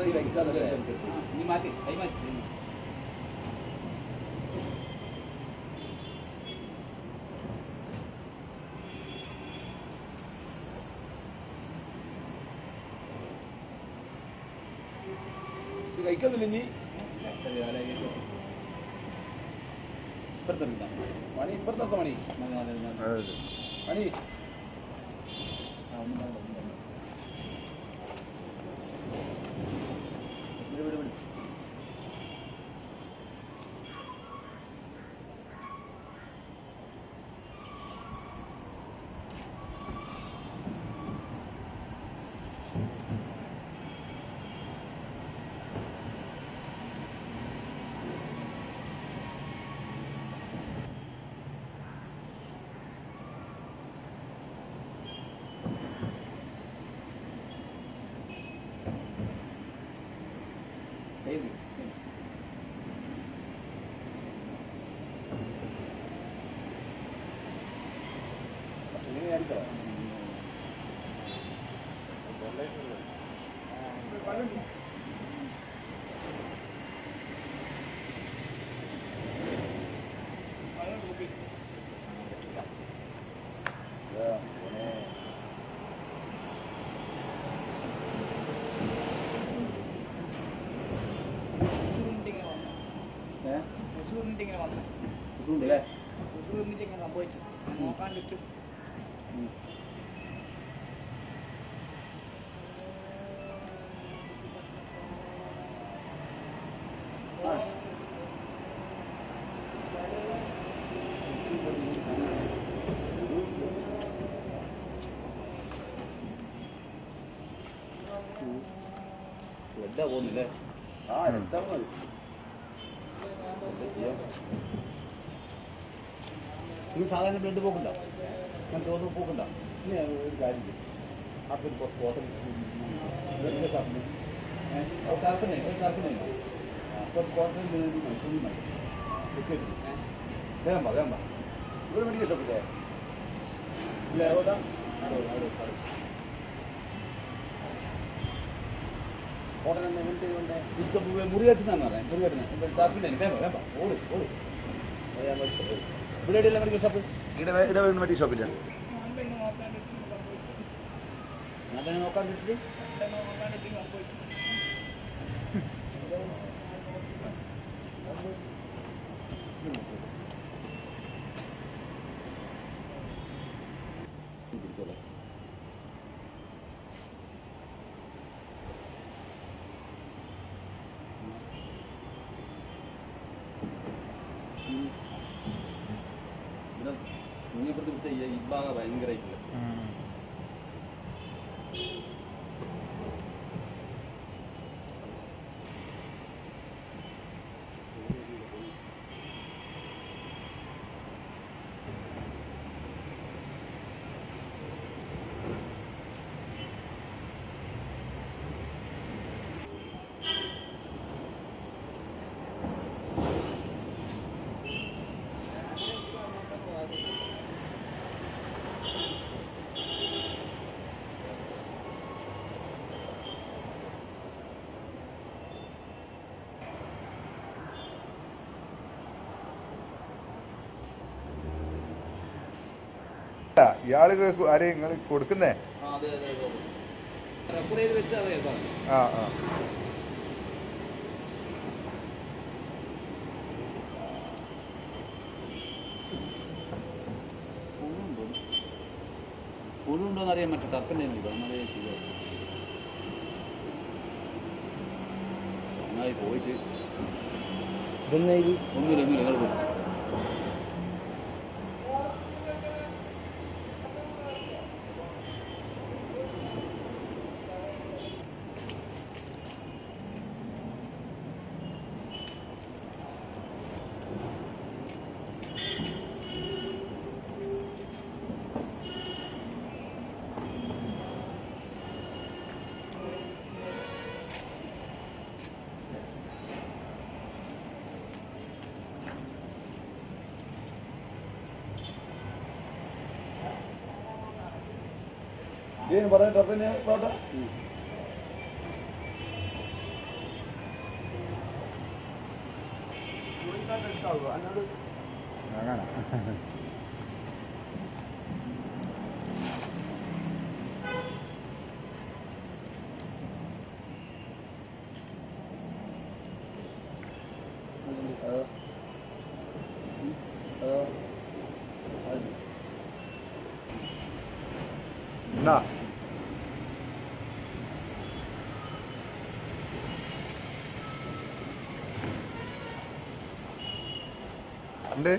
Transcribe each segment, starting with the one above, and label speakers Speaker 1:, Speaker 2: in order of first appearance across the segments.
Speaker 1: ഇനി മാറ്റി കൈ മാറ്റി
Speaker 2: കഴിക്കുന്നില്ല ഇനി മണി ഇപ്പുറത്തൊക്കെ മണി മണി
Speaker 1: ഇങ്ങനെ സംഭവിച്ചു നോക്കാൻ പറ്റും.
Speaker 2: എന്താ പോകുന്നില്ലേ? ആ എന്താ പോകുന്നത്?
Speaker 1: നിങ്ങൾ സാധാരണ ബ്ലഡ് പോക്കുണ്ടോ? ഞാൻ തോന്നുന്നു പോക്കുണ്ടോ?
Speaker 2: പിന്നെ ഒരു കാര്യം ചെയ്യും, അപ്പോൾ ഇപ്പോൾ സ്പോട്ടിൽ
Speaker 1: സർക്കിനെ
Speaker 2: അപ്പോൾ സ്പോട്ടിൽ മനുഷ്യനും വേഗം വേഗം ഇവിടെ മെഡിക്കൽ ഷോപ്പില്ലേ? ഇല്ല എവിടെ?
Speaker 1: ഓടനെ മുറികെട്ടുന്ന മുറികെട്ടുന്ന സർക്കിനെ വേഗം വേഗം ഓടി ഓടി. ഇവിടെ എവിടെയല്ല മെഡിക്കൽ ഷോപ്പ്?
Speaker 2: ഇവിടെ മെഡിക്കൽ ഷോപ്പില്ല.
Speaker 1: അങ്ങനെ നോക്കാൻ പറ്റില്ല. കുഞ്ഞിപ്പുറത്ത് പിടിച്ച ഈ ഭാഗം ഭയങ്കരമായിട്ടില്ല.
Speaker 3: ഇയാള് ആരെയും നിങ്ങൾ കൊടുക്കുന്നേ? ആ ആ
Speaker 1: പുഴുണ്ടോന്ന് അറിയാൻ പറ്റും. തർക്കണ്ടോ നന്നായി പോയിട്ട് ഒന്നുമില്ല നിങ്ങൾ പോയി.
Speaker 2: ಏನು ಬರೋದು ಡಬ್ಬನೇ ಬಾಟ
Speaker 3: അങ്ങനെ എന്നാ ഉണ്ട്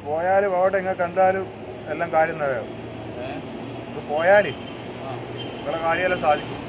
Speaker 3: പോയാലും അവിടെ ഇങ്ങനെ കണ്ടാലും എല്ലാം കാര്യം നിറയാവും. ഇത് പോയാല് നിങ്ങളെ കാര്യമെല്ലാം സാധിക്കും.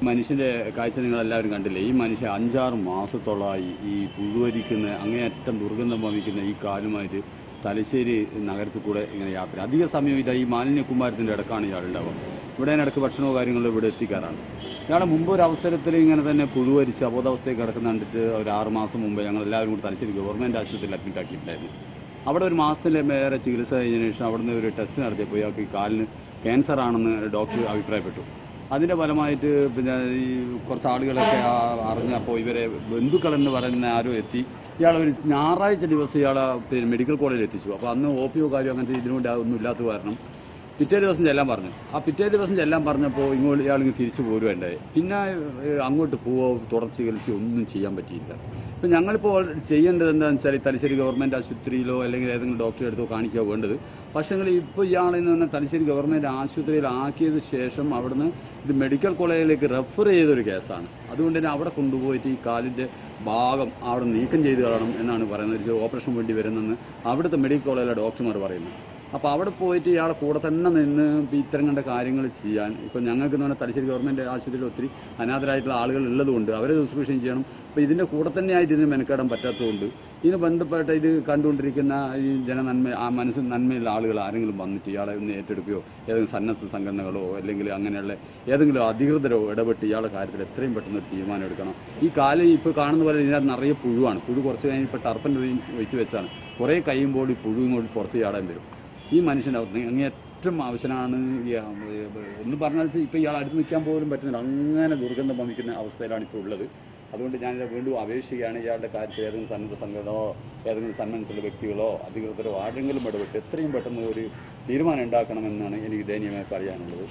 Speaker 1: മനുഷ്യൻ്റെ കാഴ്ച നിങ്ങളെല്ലാവരും കണ്ടില്ലേ. ഈ മനുഷ്യൻ 5-6 മാസത്തോളമായി ഈ പുഴുവരിക്കുന്ന അങ്ങേയറ്റം ദുർഗന്ധം വമിക്കുന്ന ഈ കാലുമായിട്ട് തലശ്ശേരി നഗരത്തിൽ കൂടെ ഇങ്ങനെ യാത്ര. അധിക സമയം ഇതാ ഈ മാലിന്യ കുമ്പാരത്തിൻ്റെ ഇടക്കാണ് ഇയാളുണ്ടാവുക. ഇവിടെ ഇടയ്ക്ക് ഭക്ഷണമോ കാര്യങ്ങളോ ഇവിടെ എത്തിക്കാറാണ്. ഇയാളെ മുമ്പ് ഒരു അവസരത്തിൽ ഇങ്ങനെ തന്നെ പുഴുവരിച്ച് അബോധാവസ്ഥയിൽ കിടക്കുന്ന കണ്ടിട്ട് ഒരു 6 മാസം മുമ്പ് ഞങ്ങൾ എല്ലാവരും കൂടി തലശ്ശേരി ഗവൺമെൻറ് ആശുപത്രിയിൽ അഡ്മിറ്റ് ആക്കിയിട്ടുണ്ടായിരുന്നു. അവിടെ ഒരു മാസത്തിലേറെ ചികിത്സ കഴിഞ്ഞതിന് ശേഷം അവിടുന്ന് ഒരു ടെസ്റ്റ് നടത്തിയപ്പോൾ ഇയാൾക്ക് ഈ കാലിന് ക്യാൻസർ ആണെന്ന് ഡോക്ടർ അഭിപ്രായപ്പെട്ടു. അതിൻ്റെ ഫലമായിട്ട് പിന്നെ ഈ കുറച്ച് ആളുകളൊക്കെ അറിഞ്ഞപ്പോൾ ഇവരെ ബന്ധുക്കളെന്ന് പറയുന്ന ആരോ എത്തി ഇയാൾ ഒരു ഞായറാഴ്ച ദിവസം ഇയാളെ പിന്നെ മെഡിക്കൽ കോളേജിൽ എത്തിച്ചു. അപ്പോൾ അന്ന് OPO കാര്യം അങ്ങനത്തെ ഇതിനുവേണ്ടി ഒന്നും ഇല്ലാത്ത കാരണം പിറ്റേ ദിവസം ചെല്ലാൻ പറഞ്ഞു. ആ പിറ്റേ ദിവസം ചെല്ലാൻ പറഞ്ഞപ്പോൾ ഇങ്ങോട്ട് ഇയാളിങ്ങ് തിരിച്ചു പോരുകയുണ്ടായി. പിന്നെ അങ്ങോട്ട് പോവോ തുടർ ചികിത്സ ഒന്നും ചെയ്യാൻ പറ്റിയില്ല. ഇപ്പം ഞങ്ങളിപ്പോൾ ചെയ്യേണ്ടത് എന്താണെന്ന് വെച്ചാൽ തലശ്ശേരി ഗവൺമെൻറ് ആശുപത്രിയിലോ അല്ലെങ്കിൽ ഏതെങ്കിലും ഡോക്ടറെ അടുത്തോ കാണിക്കുക വേണ്ടത്. പക്ഷേ ഇപ്പോൾ ഇയാളിൽ നിന്ന് തലശ്ശേരി ഗവൺമെൻറ് ആശുപത്രിയിൽ ആക്കിയത് ശേഷം അവിടുന്ന് ഇത് മെഡിക്കൽ കോളേജിലേക്ക് റെഫർ ചെയ്തൊരു കേസാണ്. അതുകൊണ്ട് തന്നെ അവിടെ കൊണ്ടുപോയിട്ട് ഈ കാലിൻ്റെ ഭാഗം അവിടെ നീക്കം ചെയ്ത് കളയണം എന്നാണ് പറയുന്നത്. ഓപ്പറേഷൻ വേണ്ടി വരുന്നെന്ന് അവിടുത്തെ മെഡിക്കൽ കോളേജിലെ ഡോക്ടർമാർ പറയുന്നു. അപ്പോൾ അവിടെ പോയിട്ട് ഇയാളെ കൂടെ തന്നെ നിന്ന് ഇത്തരം കണ്ട കാര്യങ്ങൾ ചെയ്യാൻ ഇപ്പം ഞങ്ങൾക്ക് എന്ന് പറഞ്ഞാൽ തലശ്ശേരി ഗവൺമെൻറ് ആശുപത്രിയിൽ ഒത്തിരി അനാഥരായിട്ടുള്ള ആളുകൾ ഉള്ളതുകൊണ്ട് അവരെ ശുശ്രൂഷയും ചെയ്യണം. അപ്പോൾ ഇതിൻ്റെ കൂടെ തന്നെയായിട്ട് ഇതിന് മെനക്കെടാൻ പറ്റാത്തതുകൊണ്ട് ഇതിന് ബന്ധപ്പെട്ട ഇത് കണ്ടുകൊണ്ടിരിക്കുന്ന ഈ മനസ്സിൽ നന്മയുള്ള ആളുകൾ ആരെങ്കിലും വന്നിട്ട് ഇയാളെ ഒന്ന് ഏറ്റെടുക്കുകയോ ഏതെങ്കിലും സന്നദ്ധ സംഘടനകളോ അല്ലെങ്കിൽ അങ്ങനെയുള്ള ഏതെങ്കിലും അധികൃതരോ ഇടപെട്ട് ഇയാളുടെ കാര്യത്തിൽ എത്രയും പെട്ടെന്ന് ഒരു തീരുമാനം എടുക്കണം. ഈ കാല് ഇപ്പോൾ കാണുന്ന പോലെ ഇതിനകത്ത് നിറയെ പുഴുവാണ്. പുഴു കുറച്ച് കഴിഞ്ഞപ്പോൾ ടർപ്പൻ ഒഴിച്ച് വെച്ചാണ്. കുറേ കഴിയുമ്പോൾ ഈ പുഴു ഇങ്ങോട്ട് പുറത്ത് ചാടാൻ വരും. ഈ മനുഷ്യൻ്റെ അങ്ങേയറ്റം അങ്ങേയറ്റം ആവശ്യമാണ്. എന്ന് പറഞ്ഞാൽ ഇപ്പോൾ ഇയാൾ അടുത്ത് നിൽക്കാൻ പോലും പറ്റുന്നില്ല, അങ്ങനെ ദുർഗന്ധം വമിക്കുന്ന അവസ്ഥയിലാണ് ഇപ്പോൾ ഉള്ളത്. അതുകൊണ്ട് ഞാനിത് വീണ്ടും അപേക്ഷിക്കുകയാണ്, ഇയാളുടെ കാര്യത്തിൽ ഏതെങ്കിലും സന്നദ്ധ സംഘടനയോ ഏതെങ്കിലും സന്മനസ്സുള്ള വ്യക്തികളോ അധികൃതരോ ആരെങ്കിലും ഇടപെട്ട് എത്രയും പെട്ടെന്ന് ഒരു തീരുമാനം ഉണ്ടാക്കണമെന്നാണ് എനിക്ക് ദയനീയമായി പറയാനുള്ളത്.